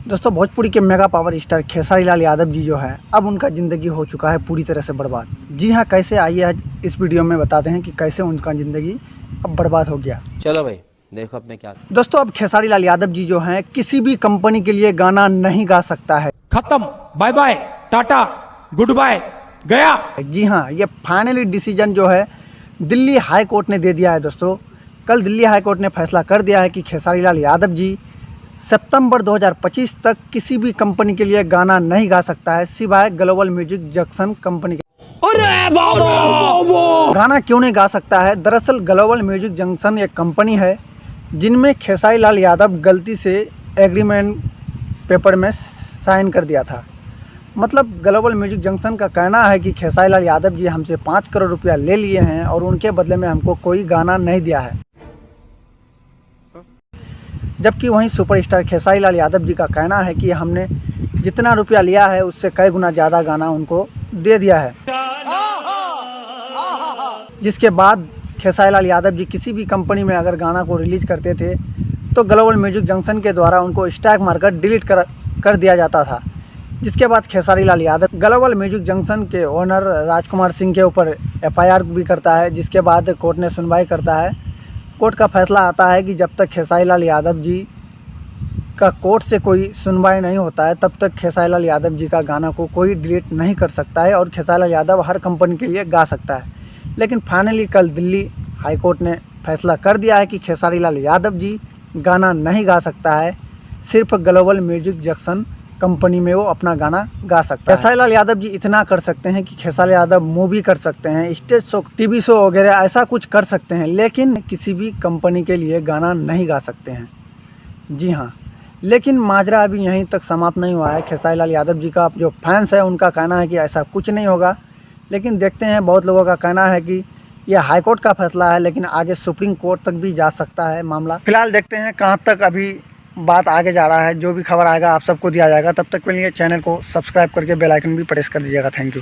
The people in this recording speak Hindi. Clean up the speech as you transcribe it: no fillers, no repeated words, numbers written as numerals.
दोस्तों, भोजपुरी के mega power star Khesari Lal Yadav ji जो है, अब उनका ज़िंदगी हो चुका है पूरी तरह से बर्बाद। जी हाँ, कैसे, आइए आज इस वीडियो में बताते हैं कि कैसे उनका ज़िंदगी अब बर्बाद हो गया। चलो भाई, देखो अब मैं क्या। दोस्तों, अब खेसारी लाल यादव जी जो हैं, किसी भी कंपनी के लिए गाना नहीं गा सकता है। खत्म, bye bye, tata, goodbye, गया। जी हाँ, ये फाइनली डिसीजन जो है दिल्ली हाई कोर्ट ने दे दिया है। दोस्तों, कल दिल्ली हाई कोर्ट ने फैसला कर दिया है कि खेसारी लाल यादव जी सितंबर 2025 तक किसी भी कंपनी के लिए गाना नहीं गा सकता है, सिवाय ग्लोबल म्यूजिक जंक्शन कंपनी के। अरे बाबा! गाना क्यों नहीं गा सकता है? दरअसल ग्लोबल म्यूजिक जंक्शन एक कंपनी है जिनमें खेसारी लाल यादव गलती से एग्रीमेंट पेपर में साइन कर दिया था। मतलब ग्लोबल म्यूजिक जंक्शन का कहना है कि खेसारी लाल यादव जी हमसे 5 करोड़ रुपया ले लिए हैं और उनके बदले में हमको कोई गाना नहीं दिया है। जबकि वहीं सुपरस्टार खेसारी लाल यादव जी का कहना है कि हमने जितना रुपया लिया है उससे कई गुना ज़्यादा गाना उनको दे दिया है। जिसके बाद खेसारी लाल यादव जी किसी भी कंपनी में अगर गाना को रिलीज़ करते थे तो ग्लोबल म्यूजिक जंक्शन के द्वारा उनको स्ट्राइक मारकर डिलीट कर दिया जाता था। जिसके बाद Khesari Lal Yadav global music junction के ओनर राजकुमार सिंह के ऊपर FIR भी करता है। जिसके बाद कोर्ट ने सुनवाई करता है। कोर्ट का फैसला आता है कि जब तक खेसारी लाल यादव जी का कोर्ट से कोई सुनवाई नहीं होता है तब तक खेसारी लाल यादव जी का गाना को कोई डिलीट नहीं कर सकता है और खेसारी लाल यादव हर कंपनी के लिए गा सकता है। लेकिन फाइनली कल दिल्ली हाई कोर्ट ने फैसला कर दिया है कि खेसारी लाल यादव जी गाना नहीं गा सकता है, सिर्फ ग्लोबल म्यूजिक जंक्शन कंपनी में वो अपना गाना गा सकता है। खेसारी लाल यादव जी इतना कर सकते हैं कि खेसारी यादव मूवी कर सकते हैं, स्टेज शो, TV शो वगैरह ऐसा कुछ कर सकते हैं, लेकिन किसी भी कंपनी के लिए गाना नहीं गा सकते हैं। जी हाँ, लेकिन माजरा अभी यहीं तक समाप्त नहीं हुआ है। खेसारी लाल यादव जी का जो फैंस है उनका कहना है कि ऐसा कुछ नहीं होगा, लेकिन देखते हैं। बहुत लोगों का कहना है कि यह हाई कोर्ट का फैसला है, लेकिन आगे सुप्रीम कोर्ट तक भी जा सकता है मामला। फिलहाल देखते हैं कहाँ तक अभी बात आगे जा रहा है। जो भी खबर आएगा आप सबको दिया जाएगा। तब तक के लिए चैनल को सब्सक्राइब करके बेल आइकन भी प्रेस कर दीजिएगा। Thank you.